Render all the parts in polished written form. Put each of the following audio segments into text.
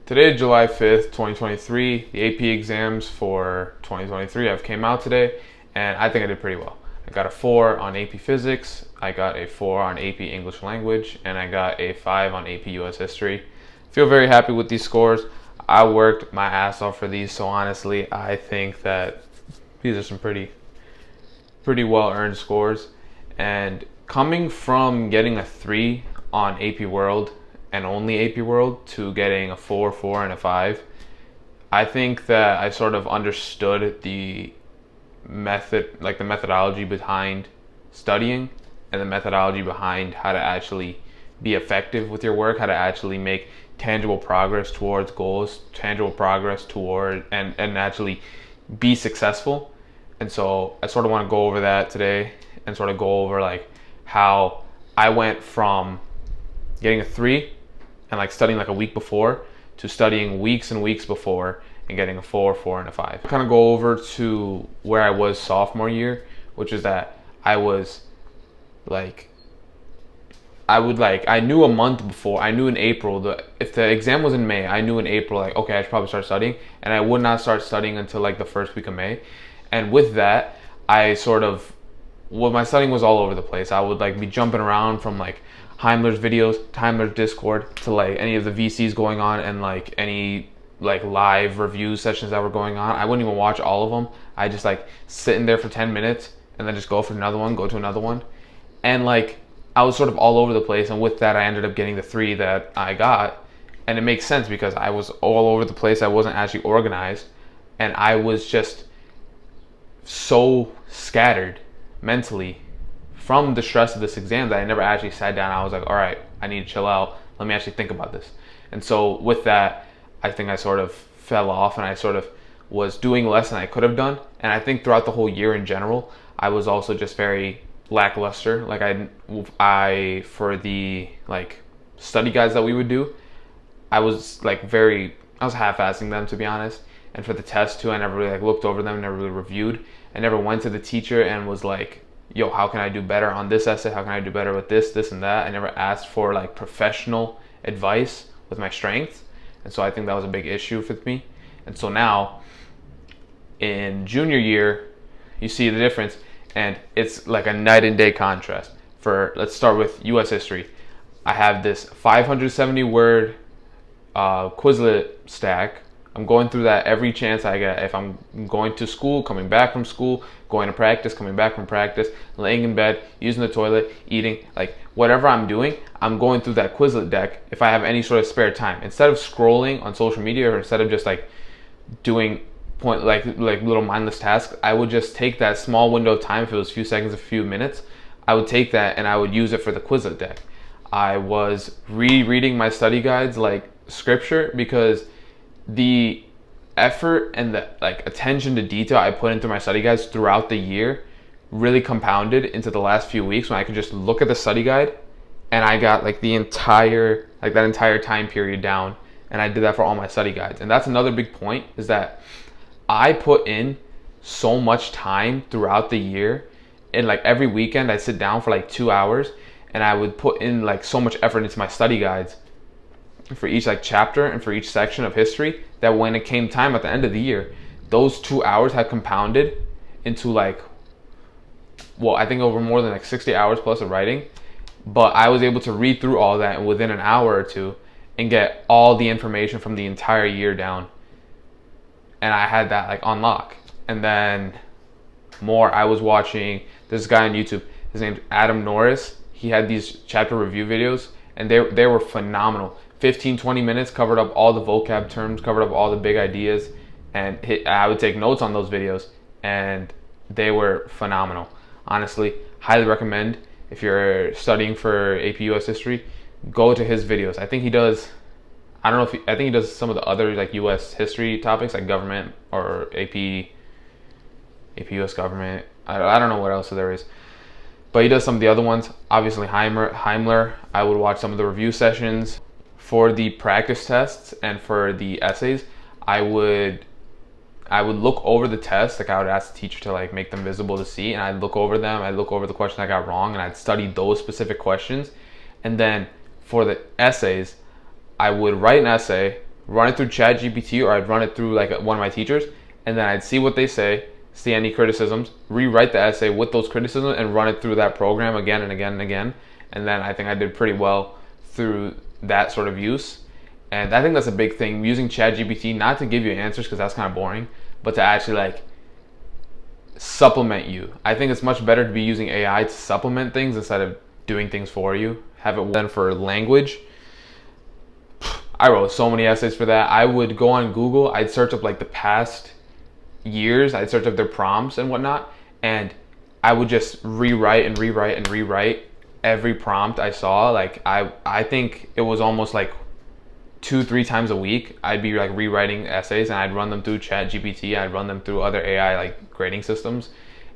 Today is July 5th, 2023. The AP exams for 2023 have came out today, and I think I did pretty well. I got a 4 on AP Physics, I got a 4 on AP English Language, and I got a 5 on AP US History. Feel very happy with these scores. I worked my ass off for these, so honestly, I think that these are some pretty well-earned scores. And coming from getting a 3 on AP World and only AP World to getting a 4, 4, and a 5, I think that I sort of understood the methodology behind studying and the methodology behind how to actually be effective with your work, how to actually make tangible progress towards goals, tangible progress toward and actually be successful. And so I sort of want to go over that today and sort of go over like how I went from getting a 3 and like studying like a week before to studying weeks and weeks before and getting a 4, 4, and a 5. Kind of go over to where I was sophomore year, which is that I was like, I knew a month before, I knew in April, if the exam was in May, I knew in April, like, okay, I should probably start studying, and I would not start studying until like the first week of May. And with that, my studying was all over the place. I would like be jumping around from like Heimler's videos, Heimler's Discord, to like any of the VCs going on and like any like live review sessions that were going on. I wouldn't even watch all of them. I just like sit in there for 10 minutes and then just go for another one, go to another one. And like I was sort of all over the place, and with that I ended up getting the 3 that I got. And it makes sense because I was all over the place. I wasn't actually organized, and I was just so scattered mentally from the stress of this exam that I never actually sat down. I was like, all right, I need to chill out. Let me actually think about this. And so with that, I think I sort of fell off, and I sort of was doing less than I could have done. And I think throughout the whole year in general, I was also just very lackluster. Like I for the like study guides that we would do, I was half-assing them, to be honest. And for the test too, I never really like looked over them, never really reviewed. I never went to the teacher and was like, yo, how can I do better on this essay? How can I do better with this and that? I never asked for like professional advice with my strengths. And so I think that was a big issue with me. And so now in junior year, you see the difference, and it's like a night and day contrast. Let's start with US history. I have this 570 word Quizlet stack. I'm going through that every chance I get. If I'm going to school, coming back from school, going to practice, coming back from practice, laying in bed, using the toilet, eating, like whatever I'm doing, I'm going through that Quizlet deck if I have any sort of spare time. Instead of scrolling on social media, or instead of just like doing like little mindless tasks, I would just take that small window of time, if it was a few seconds, a few minutes, I would take that and I would use it for the Quizlet deck. I was rereading my study guides like scripture, because the effort and the like attention to detail I put into my study guides throughout the year really compounded into the last few weeks when I could just look at the study guide and I got like that entire time period down, and I did that for all my study guides. And that's another big point, is that I put in so much time throughout the year, and like every weekend I sit down for like 2 hours and I would put in like so much effort into my study guides for each like chapter and for each section of history, that when it came time at the end of the year, those 2 hours had compounded into like, well, I think over more than like 60 hours plus of writing. But I was able to read through all that within an hour or two and get all the information from the entire year down. And I had that like on lock. And then I was watching this guy on YouTube. His name's Adam Norris. He had these chapter review videos, and they were phenomenal. 15-20 minutes, covered up all the vocab terms, covered up all the big ideas, and I would take notes on those videos, and they were phenomenal. Honestly, highly recommend, if you're studying for AP US history, go to his videos. I think he does, I think he does some of the other like US history topics, like government or AP US government. I don't know what else there is. But he does some of the other ones. Obviously Heimler, I would watch some of the review sessions. For the practice tests and for the essays, I would look over the tests. Like I would ask the teacher to like make them visible to see, and I'd look over them. I'd look over the question I got wrong, and I'd study those specific questions. And then for the essays, I would write an essay run it through ChatGPT, or I'd run it through like one of my teachers, and then I'd see what they say, see any criticisms, rewrite the essay with those criticisms, and run it through that program again and again and again. And then I think I did pretty well through that sort of use. And I think that's a big thing, using ChatGPT, not to give you answers because that's kind of boring, but to actually like supplement you. I think it's much better to be using AI to supplement things instead of doing things for you. Have it then for language. I wrote so many essays for that. I would go on Google, I'd search up like the past years, I'd search up their prompts and whatnot, and I would just rewrite and rewrite and rewrite every prompt I saw. Like I think it was almost like 2-3 times a week I'd be like rewriting essays, and I'd run them through ChatGPT, I'd run them through other AI like grading systems,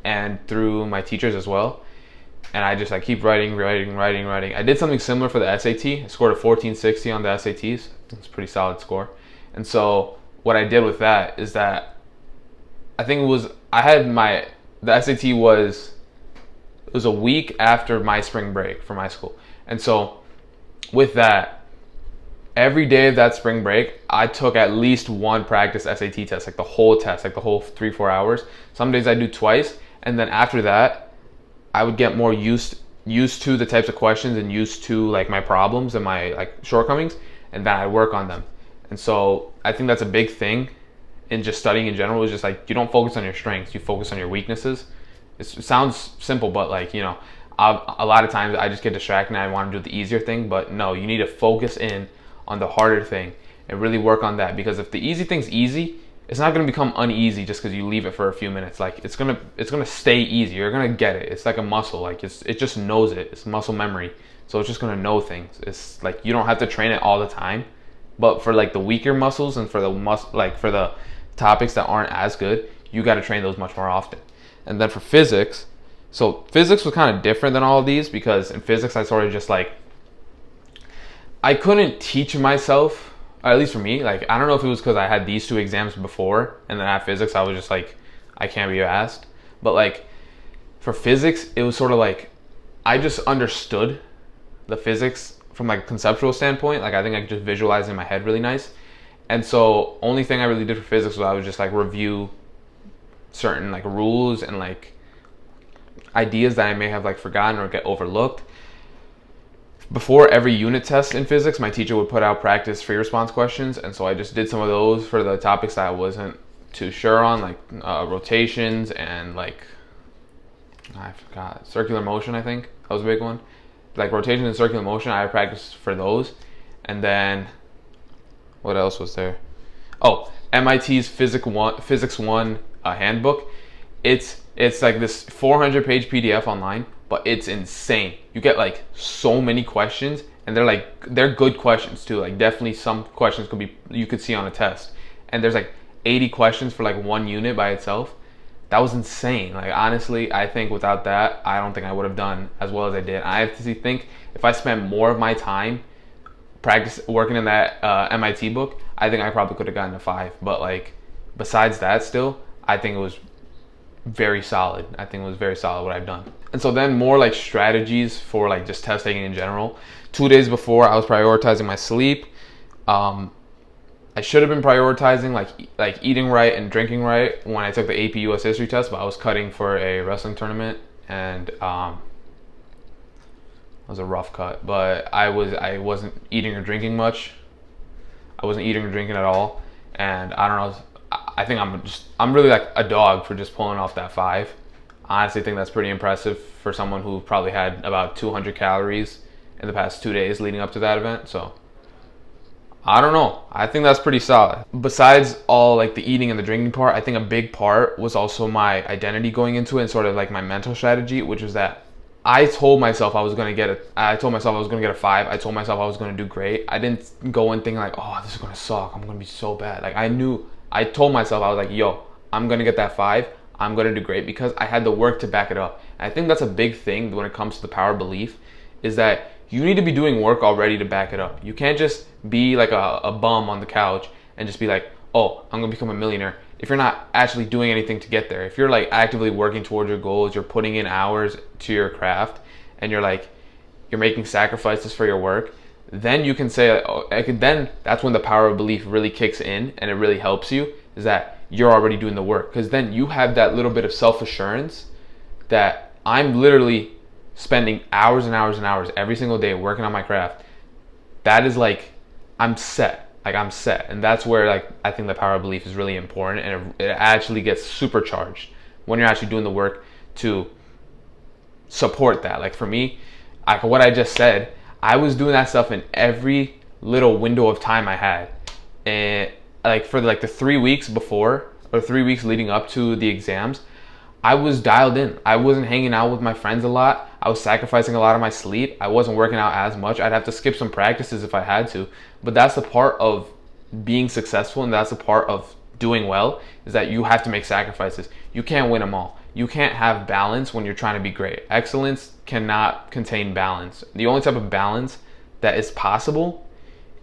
and through my teachers as well. And I just like keep writing. I did something similar for the SAT. I scored a 1460 on the SATs. It's a pretty solid score. And so what I did with that is that I think it was the SAT was, it was a week after my spring break for my school. And so with that, every day of that spring break, I took at least one practice SAT test, like the whole test, like the whole 3-4 hours. Some days I do twice, and then after that, I would get more used to the types of questions and used to like my problems and my like shortcomings, and then I work on them. And so I think that's a big thing in just studying in general, is just like you don't focus on your strengths, you focus on your weaknesses. It sounds simple, but like, you know, a lot of times I just get distracted and I want to do the easier thing, but no, you need to focus in on the harder thing and really work on that, because if the easy thing's easy, it's not going to become uneasy just because you leave it for a few minutes. Like it's gonna stay easy. You're gonna get it. It's like a muscle. Like it just knows it. It's muscle memory. So it's just gonna know things. It's like you don't have to train it all the time, but for like the weaker muscles and for the topics that aren't as good, you got to train those much more often. And then for physics, so physics was kind of different than all of these, because in physics I sort of just like, I couldn't teach myself. At least for me, like, I don't know if it was because I had these 2 exams before, and then at physics, I was just like, I can't be asked. But like, for physics, it was sort of like, I just understood the physics from like a conceptual standpoint. Like, I think I could just visualize in my head really nice. And so, only thing I really did for physics was I would just like review certain like rules and like ideas that I may have like forgotten or get overlooked. Before every unit test in physics, my teacher would put out practice free response questions, and so I just did some of those for the topics that I wasn't too sure on, like rotations and like, I forgot, circular motion. I think that was a big one. Like rotation and circular motion, I practiced for those. And then what else was there? Oh, MIT's Physics 1 handbook. It's like this 400-page PDF online, but it's insane. You get like so many questions, and they're good questions too. Like definitely some questions you could see on a test. And there's like 80 questions for like one unit by itself. That was insane. Like honestly, I think without that, I don't think I would have done as well as I did. I have to think if I spent more of my time working in that MIT book, I think I probably could have gotten a 5. But like besides that, still, I think it was very solid. I think it was very solid what I've done. And so then more like strategies for like just test taking in general. 2 days before, I was prioritizing my sleep. I should have been prioritizing like eating right and drinking right when I took the AP US History test, but I was cutting for a wrestling tournament, and it was a rough cut. But I wasn't eating or drinking much. I wasn't eating or drinking at all, and I don't know. I think I'm really like a dog for just pulling off that 5. I honestly think that's pretty impressive for someone who probably had about 200 calories in the past 2 days leading up to that event. So I don't know. I think that's pretty solid. Besides all like the eating and the drinking part, I think a big part was also my identity going into it and sort of like my mental strategy, which was that I told myself I was gonna get a 5. I told myself I was gonna do great. I didn't go in thinking like, oh, this is gonna suck. I'm gonna be so bad. Like I told myself, I was like, yo, I'm gonna get that 5. I'm gonna do great, because I had the work to back it up. And I think that's a big thing when it comes to the power of belief, is that you need to be doing work already to back it up. You can't just be like a bum on the couch and just be like, oh, I'm gonna become a millionaire, if you're not actually doing anything to get there. If you're like actively working towards your goals, you're putting in hours to your craft, and you're making sacrifices for your work, then you can say, oh, then that's when the power of belief really kicks in and it really helps you, is that you're already doing the work. Because then you have that little bit of self-assurance that I'm literally spending hours and hours and hours every single day working on my craft. That is like, I'm set. Like, I'm set. And that's where, like, I think the power of belief is really important, and it actually gets supercharged when you're actually doing the work to support that. Like, for me, like what I just said, I was doing that stuff in every little window of time I had. And like for like the 3 weeks before, or 3 weeks leading up to the exams, I was dialed in. I wasn't hanging out with my friends a lot. I was sacrificing a lot of my sleep. I wasn't working out as much. I'd have to skip some practices if I had to. But that's the part of being successful, and that's the part of doing well, is that you have to make sacrifices. You can't win them all. You can't have balance when you're trying to be great. Excellence cannot contain balance. The only type of balance that is possible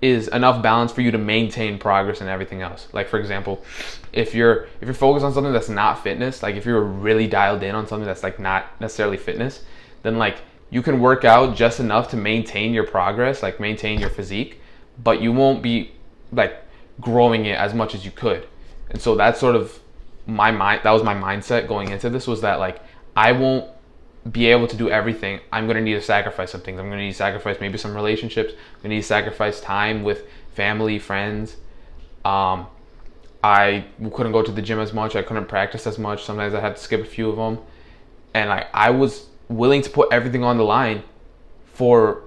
is enough balance for you to maintain progress in everything else. Like, for example, if you're focused on something that's not fitness, like if you're really dialed in on something that's like not necessarily fitness, then like you can work out just enough to maintain your progress, like maintain your physique, but you won't be like growing it as much as you could. And so that's sort of that was my mindset going into this, was that like I won't be able to do everything. I'm going to need to sacrifice some things. I'm going to need to sacrifice maybe some relationships. I'm going to need to sacrifice time with family, friends. I couldn't go to the gym as much. I couldn't practice as much. Sometimes I had to skip a few of them. And I was willing to put everything on the line for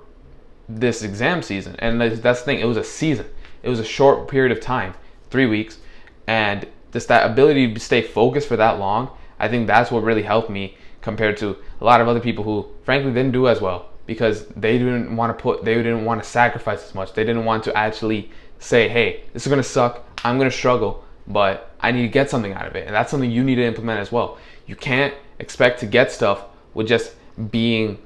this exam season. And that's the thing. It was a season. It was a short period of time, 3 weeks. And just that ability to stay focused for that long, I think that's what really helped me compared to a lot of other people who frankly didn't do as well, because they didn't want to sacrifice as much. They didn't want to actually say, hey, this is going to suck. I'm going to struggle, but I need to get something out of it. And that's something you need to implement as well. You can't expect to get stuff with just being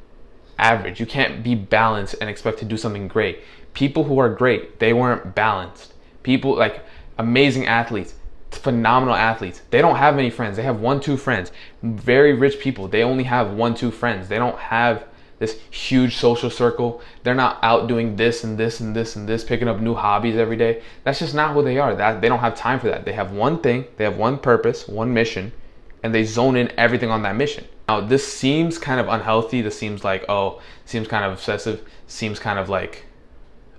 average. You can't be balanced and expect to do something great. People who are great, they weren't balanced. People like amazing athletes, phenomenal athletes, they don't have many friends. They have 1-2 friends. Very rich people, they only have 1-2 friends. They don't have this huge social circle. They're not out doing this and this and this and this, picking up new hobbies every day. That's just not who they are. They don't have time for that. They have one thing, they have one purpose, one mission, and they zone in everything on that mission. Now, this seems kind of unhealthy. This seems like, seems kind of obsessive, seems kind of like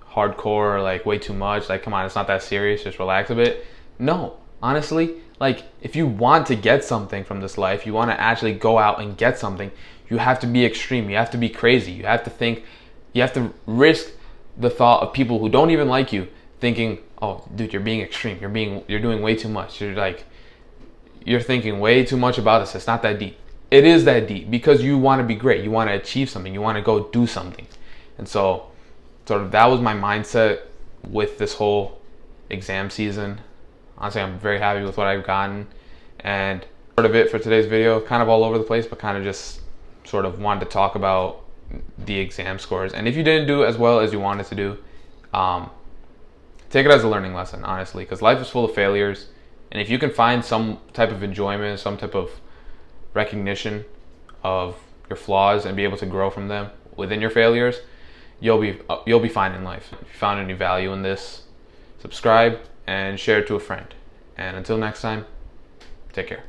hardcore, or like way too much. Like, come on, it's not that serious, just relax a bit. No. Honestly, like if you want to get something from this life, you want to actually go out and get something, you have to be extreme. You have to be crazy. You have to risk the thought of people who don't even like you thinking, oh, dude, you're being extreme. You're doing way too much. You're thinking way too much about this. It's not that deep. It is that deep, because you want to be great. You want to achieve something. You want to go do something. And so sort of that was my mindset with this whole exam season. Honestly, I'm very happy with what I've gotten, and sort of it for today's video. Kind of all over the place, but kind of just sort of wanted to talk about the exam scores. And if you didn't do as well as you wanted to do, take it as a learning lesson, honestly, because life is full of failures. And if you can find some type of enjoyment, some type of recognition of your flaws and be able to grow from them within your failures, you'll be fine in life. If you found any value in this, subscribe and share it to a friend. And until next time, take care.